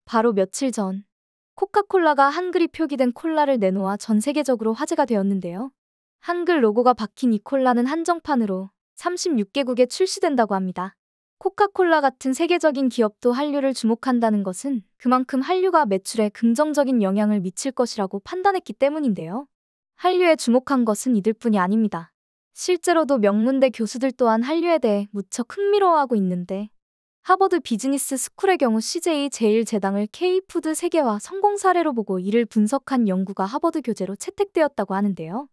바로 며칠 전 코카콜라가 한글이 표기된 콜라를 내놓아 전 세계적으로 화제가 되었는데요. 한글 로고가 박힌 이 콜라는 한정판으로 36개국에 출시된다고 합니다. 코카콜라 같은 세계적인 기업도 한류를 주목한다는 것은 그만큼 한류가 매출에 긍정적인 영향을 미칠 것이라고 판단했기 때문인데요. 한류에 주목한 것은 이들뿐이 아닙니다. 실제로도 명문대 교수들 또한 한류에 대해 무척 흥미로워하고 있는데, 하버드 비즈니스 스쿨의 경우 CJ 제일제당을 K푸드 세계화 성공 사례로 보고 이를 분석한 연구가 하버드 교재로 채택되었다고 하는데요.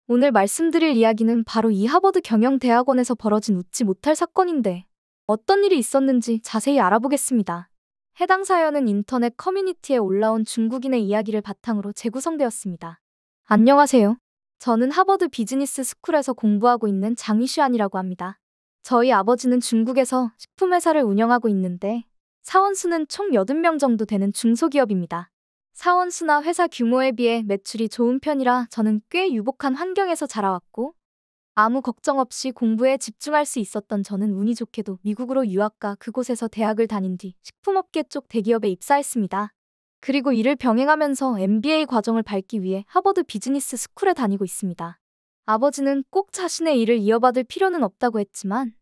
오늘 말씀드릴 이야기는 바로 이 하버드 경영대학원에서 벌어진 웃지 못할 사건인데, 어떤 일이 있었는지 자세히 알아보겠습니다. 해당 사연은 인터넷 커뮤니티에 올라온 중국인의 이야기를 바탕으로 재구성되었습니다. 안녕하세요. 저는 하버드 비즈니스 스쿨에서 공부하고 있는 장위슈안이라고 합니다. 저희 아버지는 중국에서 식품회사를 운영하고 있는데 사원수는 총 80명 정도 되는 중소기업입니다. 사원수나 회사 규모에 비해 매출이 좋은 편이라 저는 꽤 유복한 환경에서 자라왔고, 아무 걱정 없이 공부에 집중할 수 있었던 저는 운이 좋게도 미국으로 유학가 그곳에서 대학을 다닌 뒤 식품업계 쪽 대기업에 입사했습니다. 그리고 이를 병행하면서 MBA 과정을 밟기 위해 하버드 비즈니스 스쿨에 다니고 있습니다. 아버지는 꼭 자신의 일을 이어받을 필요는 없다고 했지만,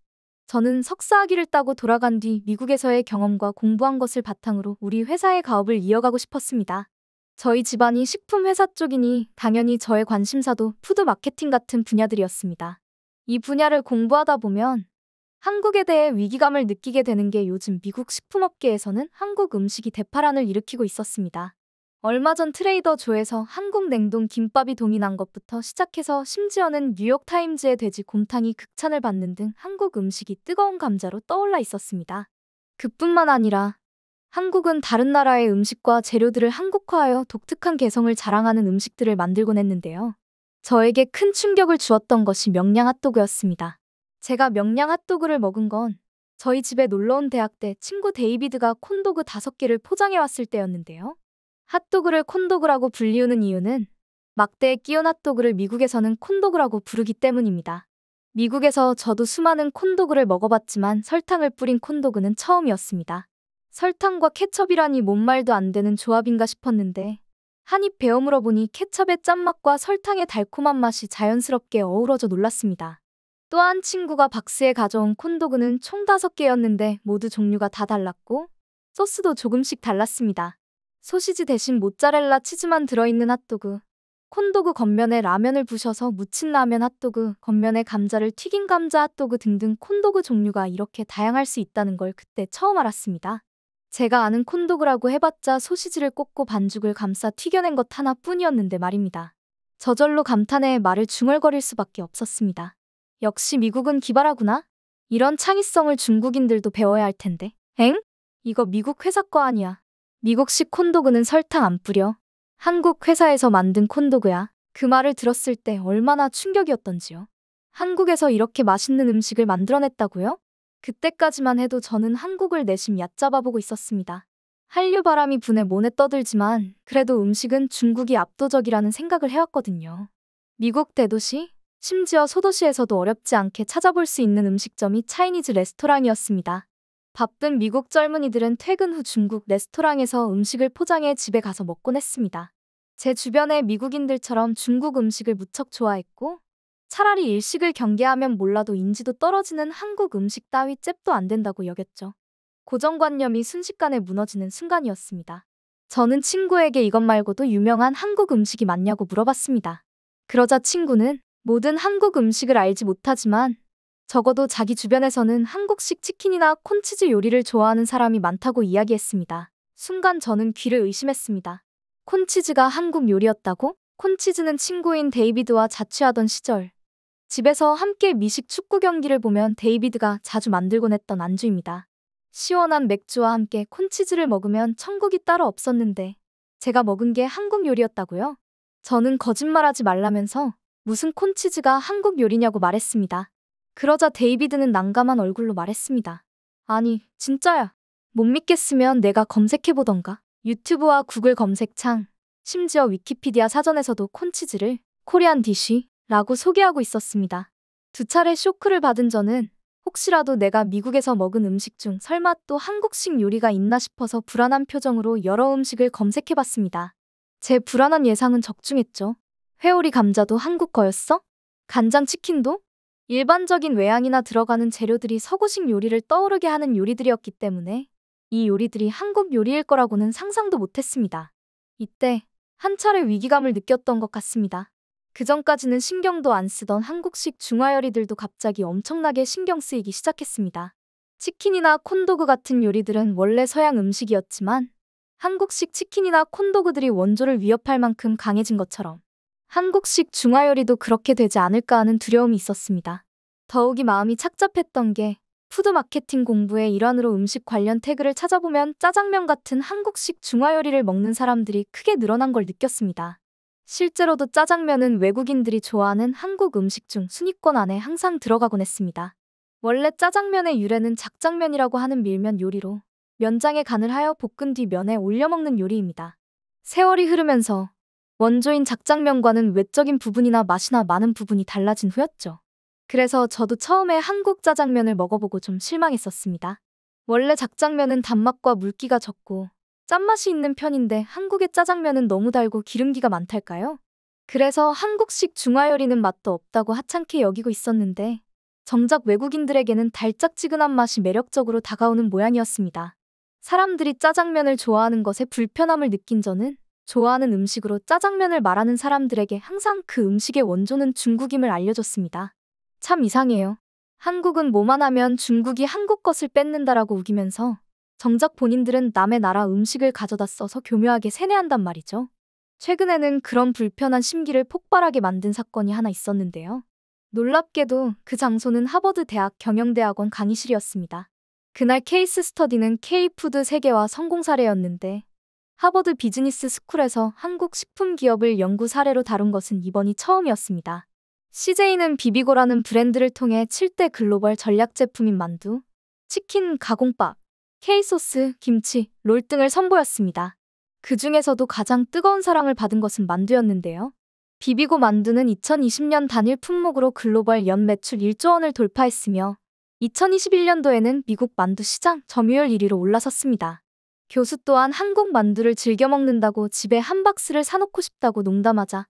저는 석사학위를 따고 돌아간 뒤 미국에서의 경험과 공부한 것을 바탕으로 우리 회사의 가업을 이어가고 싶었습니다. 저희 집안이 식품 회사 쪽이니 당연히 저의 관심사도 푸드 마케팅 같은 분야들이었습니다. 이 분야를 공부하다 보면 한국에 대해 위기감을 느끼게 되는 게 요즘 미국 식품업계에서는 한국 음식이 대파란을 일으키고 있었습니다. 얼마 전 트레이더 조에서 한국 냉동 김밥이 동인한 것부터 시작해서 심지어는 뉴욕타임즈의 돼지 곰탕이 극찬을 받는 등 한국 음식이 뜨거운 감자로 떠올라 있었습니다. 그뿐만 아니라 한국은 다른 나라의 음식과 재료들을 한국화하여 독특한 개성을 자랑하는 음식들을 만들곤 했는데요. 저에게 큰 충격을 주었던 것이 명량 핫도그였습니다. 제가 명량 핫도그를 먹은 건 저희 집에 놀러온 대학 때 친구 데이비드가 콘도그 5개를 포장해왔을 때였는데요. 핫도그를 콘도그라고 불리우는 이유는 막대에 끼운 핫도그를 미국에서는 콘도그라고 부르기 때문입니다. 미국에서 저도 수많은 콘도그를 먹어봤지만 설탕을 뿌린 콘도그는 처음이었습니다. 설탕과 케첩이라니 뭔 말도 안 되는 조합인가 싶었는데, 한 입 베어 물어보니 케첩의 짠맛과 설탕의 달콤한 맛이 자연스럽게 어우러져 놀랐습니다. 또한 친구가 박스에 가져온 콘도그는 총 5개였는데 모두 종류가 다 달랐고 소스도 조금씩 달랐습니다. 소시지 대신 모짜렐라 치즈만 들어있는 핫도그, 콘도그 겉면에 라면을 부셔서 무친 라면 핫도그, 겉면에 감자를 튀긴 감자 핫도그 등등 콘도그 종류가 이렇게 다양할 수 있다는 걸 그때 처음 알았습니다. 제가 아는 콘도그라고 해봤자 소시지를 꽂고 반죽을 감싸 튀겨낸 것 하나뿐이었는데 말입니다. 저절로 감탄에 말을 중얼거릴 수밖에 없었습니다. 역시 미국은 기발하구나. 이런 창의성을 중국인들도 배워야 할 텐데. 엥? 이거 미국 회사 거 아니야. 미국식 콘도그는 설탕 안 뿌려. 한국 회사에서 만든 콘도그야. 그 말을 들었을 때 얼마나 충격이었던지요. 한국에서 이렇게 맛있는 음식을 만들어냈다고요? 그때까지만 해도 저는 한국을 내심 얕잡아보고 있었습니다. 한류 바람이 분해 모내 떠들지만 그래도 음식은 중국이 압도적이라는 생각을 해왔거든요. 미국 대도시, 심지어 소도시에서도 어렵지 않게 찾아볼 수 있는 음식점이 차이니즈 레스토랑이었습니다. 바쁜 미국 젊은이들은 퇴근 후 중국 레스토랑에서 음식을 포장해 집에 가서 먹곤 했습니다. 제 주변의 미국인들처럼 중국 음식을 무척 좋아했고, 차라리 일식을 경계하면 몰라도 인지도 떨어지는 한국 음식 따위 잽도 안 된다고 여겼죠. 고정관념이 순식간에 무너지는 순간이었습니다. 저는 친구에게 이것 말고도 유명한 한국 음식이 맞냐고 물어봤습니다. 그러자 친구는 모든 한국 음식을 알지 못하지만 적어도 자기 주변에서는 한국식 치킨이나 콘치즈 요리를 좋아하는 사람이 많다고 이야기했습니다. 순간 저는 귀를 의심했습니다. 콘치즈가 한국 요리였다고? 콘치즈는 친구인 데이비드와 자취하던 시절 집에서 함께 미식 축구 경기를 보면 데이비드가 자주 만들곤 했던 안주입니다. 시원한 맥주와 함께 콘치즈를 먹으면 천국이 따로 없었는데 제가 먹은 게 한국 요리였다고요? 저는 거짓말하지 말라면서 무슨 콘치즈가 한국 요리냐고 말했습니다. 그러자 데이비드는 난감한 얼굴로 말했습니다. 아니, 진짜야. 못 믿겠으면 내가 검색해보던가. 유튜브와 구글 검색창, 심지어 위키피디아 사전에서도 콘치즈를 코리안 디쉬라고 소개하고 있었습니다. 2차례 쇼크를 받은 저는 혹시라도 내가 미국에서 먹은 음식 중 설마 또 한국식 요리가 있나 싶어서 불안한 표정으로 여러 음식을 검색해봤습니다. 제 불안한 예상은 적중했죠. 회오리 감자도 한국 거였어? 간장 치킨도? 일반적인 외양이나 들어가는 재료들이 서구식 요리를 떠오르게 하는 요리들이었기 때문에 이 요리들이 한국 요리일 거라고는 상상도 못했습니다. 이때 한 차례 위기감을 느꼈던 것 같습니다. 그전까지는 신경도 안 쓰던 한국식 중화요리들도 갑자기 엄청나게 신경 쓰이기 시작했습니다. 치킨이나 콘도그 같은 요리들은 원래 서양 음식이었지만 한국식 치킨이나 콘도그들이 원조를 위협할 만큼 강해진 것처럼 한국식 중화요리도 그렇게 되지 않을까 하는 두려움이 있었습니다. 더욱이 마음이 착잡했던 게 푸드 마케팅 공부의 일환으로 음식 관련 태그를 찾아보면 짜장면 같은 한국식 중화요리를 먹는 사람들이 크게 늘어난 걸 느꼈습니다. 실제로도 짜장면은 외국인들이 좋아하는 한국 음식 중 순위권 안에 항상 들어가곤 했습니다. 원래 짜장면의 유래는 작장면이라고 하는 밀면 요리로 면장에 간을 하여 볶은 뒤 면에 올려 먹는 요리입니다. 세월이 흐르면서 원조인 작장면과는 외적인 부분이나 맛이나 많은 부분이 달라진 후였죠. 그래서 저도 처음에 한국 짜장면을 먹어보고 좀 실망했었습니다. 원래 작장면은 단맛과 물기가 적고 짠맛이 있는 편인데 한국의 짜장면은 너무 달고 기름기가 많달까요? 그래서 한국식 중화요리는 맛도 없다고 하찮게 여기고 있었는데 정작 외국인들에게는 달짝지근한 맛이 매력적으로 다가오는 모양이었습니다. 사람들이 짜장면을 좋아하는 것에 불편함을 느낀 저는 좋아하는 음식으로 짜장면을 말하는 사람들에게 항상 그 음식의 원조는 중국임을 알려줬습니다. 참 이상해요. 한국은 뭐만 하면 중국이 한국 것을 뺏는다라고 우기면서 정작 본인들은 남의 나라 음식을 가져다 써서 교묘하게 세뇌한단 말이죠. 최근에는 그런 불편한 심기를 폭발하게 만든 사건이 하나 있었는데요. 놀랍게도 그 장소는 하버드 대학 경영대학원 강의실이었습니다. 그날 케이스 스터디는 K푸드 세계화 성공 사례였는데 하버드 비즈니스 스쿨에서 한국 식품 기업을 연구 사례로 다룬 것은 이번이 처음이었습니다. CJ는 비비고라는 브랜드를 통해 7대 글로벌 전략 제품인 만두, 치킨, 가공밥, K소스, 김치, 롤 등을 선보였습니다. 그 중에서도 가장 뜨거운 사랑을 받은 것은 만두였는데요. 비비고 만두는 2020년 단일 품목으로 글로벌 연 매출 1조 원을 돌파했으며 2021년도에는 미국 만두 시장 점유율 1위로 올라섰습니다. 교수 또한 한국 만두를 즐겨 먹는다고 집에 한 박스를 사놓고 싶다고 농담하자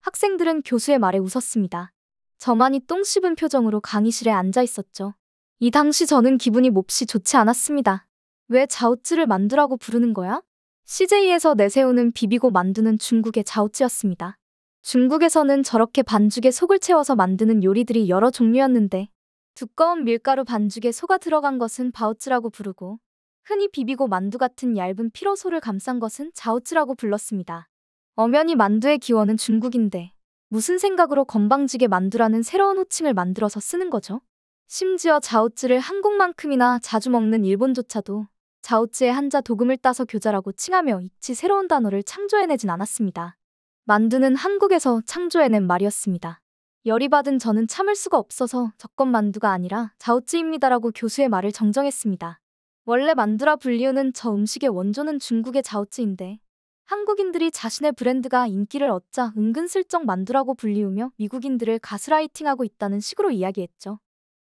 학생들은 교수의 말에 웃었습니다. 저만이 똥 씹은 표정으로 강의실에 앉아 있었죠. 이 당시 저는 기분이 몹시 좋지 않았습니다. 왜 자오찌를 만두라고 부르는 거야? CJ에서 내세우는 비비고 만두는 중국의 자오찌였습니다. 중국에서는 저렇게 반죽에 속을 채워서 만드는 요리들이 여러 종류였는데 두꺼운 밀가루 반죽에 소가 들어간 것은 바오찌라고 부르고 흔히 비비고 만두 같은 얇은 피로소를 감싼 것은 자오찌라고 불렀습니다. 엄연히 만두의 기원은 중국인데 무슨 생각으로 건방지게 만두라는 새로운 호칭을 만들어서 쓰는 거죠? 심지어 자오찌를 한국만큼이나 자주 먹는 일본조차도 자오찌의 한자 도금을 따서 교자라고 칭하며 익히 새로운 단어를 창조해내진 않았습니다. 만두는 한국에서 창조해낸 말이었습니다. 열이 받은 저는 참을 수가 없어서 저건 만두가 아니라 자오찌입니다라고 교수의 말을 정정했습니다. 원래 만두라 불리우는 저 음식의 원조는 중국의 자오찌인데 한국인들이 자신의 브랜드가 인기를 얻자 은근슬쩍 만두라고 불리우며 미국인들을 가스라이팅하고 있다는 식으로 이야기했죠.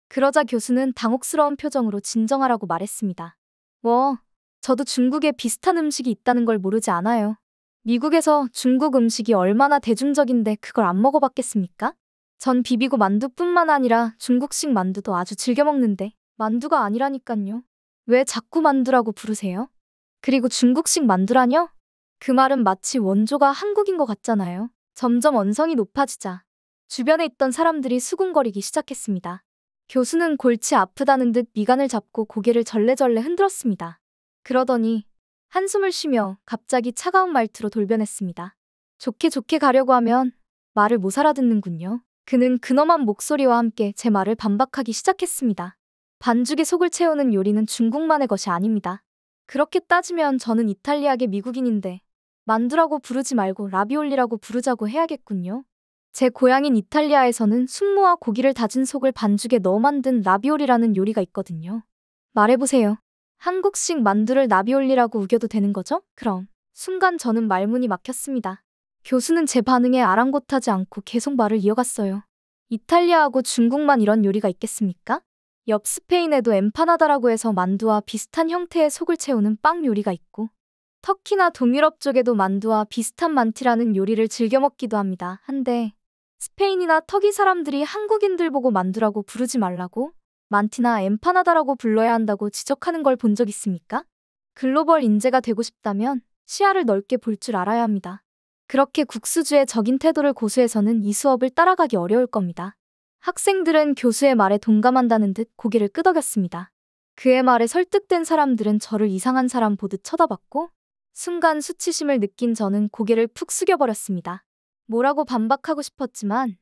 그러자 교수는 당혹스러운 표정으로 진정하라고 말했습니다. 저도 중국에 비슷한 음식이 있다는 걸 모르지 않아요. 미국에서 중국 음식이 얼마나 대중적인데 그걸 안 먹어봤겠습니까? 전 비비고 만두뿐만 아니라 중국식 만두도 아주 즐겨 먹는데 만두가 아니라니깐요. 왜 자꾸 만두라고 부르세요? 그리고 중국식 만두라뇨? 그 말은 마치 원조가 한국인 것 같잖아요. 점점 언성이 높아지자 주변에 있던 사람들이 수군거리기 시작했습니다. 교수는 골치 아프다는 듯 미간을 잡고 고개를 절레절레 흔들었습니다. 그러더니 한숨을 쉬며 갑자기 차가운 말투로 돌변했습니다. 좋게 가려고 하면 말을 못 알아듣는군요. 그는 근엄한 목소리와 함께 제 말을 반박하기 시작했습니다. 반죽에 속을 채우는 요리는 중국만의 것이 아닙니다. 그렇게 따지면 저는 이탈리아계 미국인인데 만두라고 부르지 말고 라비올리라고 부르자고 해야겠군요. 제 고향인 이탈리아에서는 순무와 고기를 다진 속을 반죽에 넣어 만든 라비올리라는 요리가 있거든요. 말해보세요. 한국식 만두를 라비올리라고 우겨도 되는 거죠? 그럼. 순간 저는 말문이 막혔습니다. 교수는 제 반응에 아랑곳하지 않고 계속 말을 이어갔어요. 이탈리아하고 중국만 이런 요리가 있겠습니까? 옆 스페인에도 엠파나다라고 해서 만두와 비슷한 형태의 속을 채우는 빵 요리가 있고, 터키나 동유럽 쪽에도 만두와 비슷한 만티라는 요리를 즐겨 먹기도 합니다. 한데 스페인이나 터키 사람들이 한국인들 보고 만두라고 부르지 말라고 만티나 엠파나다라고 불러야 한다고 지적하는 걸 본 적 있습니까? 글로벌 인재가 되고 싶다면 시야를 넓게 볼 줄 알아야 합니다. 그렇게 국수주의 적인 태도를 고수해서는 이 수업을 따라가기 어려울 겁니다. 학생들은 교수의 말에 동감한다는 듯 고개를 끄덕였습니다. 그의 말에 설득된 사람들은 저를 이상한 사람 보듯 쳐다봤고, 순간 수치심을 느낀 저는 고개를 푹 숙여버렸습니다. 뭐라고 반박하고 싶었지만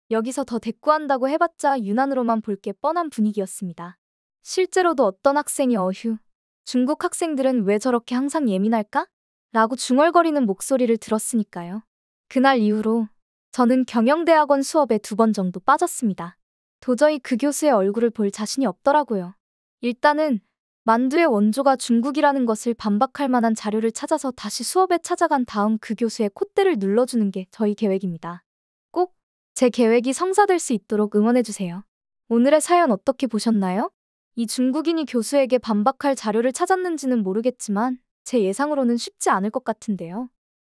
여기서 더 대꾸한다고 해봤자 유난으로만 볼 게 뻔한 분위기였습니다. 실제로도 어떤 학생이 어휴, 중국 학생들은 왜 저렇게 항상 예민할까? 라고 중얼거리는 목소리를 들었으니까요. 그날 이후로 저는 경영대학원 수업에 2번 정도 빠졌습니다. 도저히 그 교수의 얼굴을 볼 자신이 없더라고요. 일단은 만두의 원조가 중국이라는 것을 반박할 만한 자료를 찾아서 다시 수업에 찾아간 다음 그 교수의 콧대를 눌러주는 게 저희 계획입니다. 꼭 제 계획이 성사될 수 있도록 응원해주세요. 오늘의 사연 어떻게 보셨나요? 이 중국인이 교수에게 반박할 자료를 찾았는지는 모르겠지만 제 예상으로는 쉽지 않을 것 같은데요.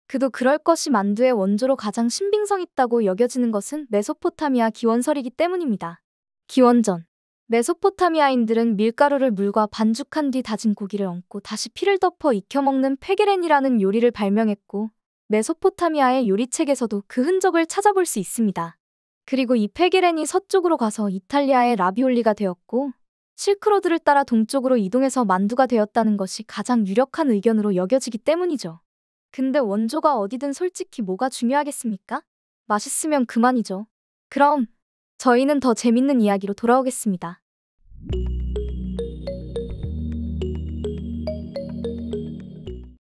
그도 그럴 것이 만두의 원조로 가장 신빙성 있다고 여겨지는 것은 메소포타미아 기원설이기 때문입니다. 기원전 메소포타미아인들은 밀가루를 물과 반죽한 뒤 다진 고기를 얹고 다시 피를 덮어 익혀 먹는 페게렌이라는 요리를 발명했고, 메소포타미아의 요리책에서도 그 흔적을 찾아볼 수 있습니다. 그리고 이 페게렌이 서쪽으로 가서 이탈리아의 라비올리가 되었고, 실크로드를 따라 동쪽으로 이동해서 만두가 되었다는 것이 가장 유력한 의견으로 여겨지기 때문이죠. 근데 원조가 어디든 솔직히 뭐가 중요하겠습니까? 맛있으면 그만이죠. 그럼 저희는 더 재밌는 이야기로 돌아오겠습니다.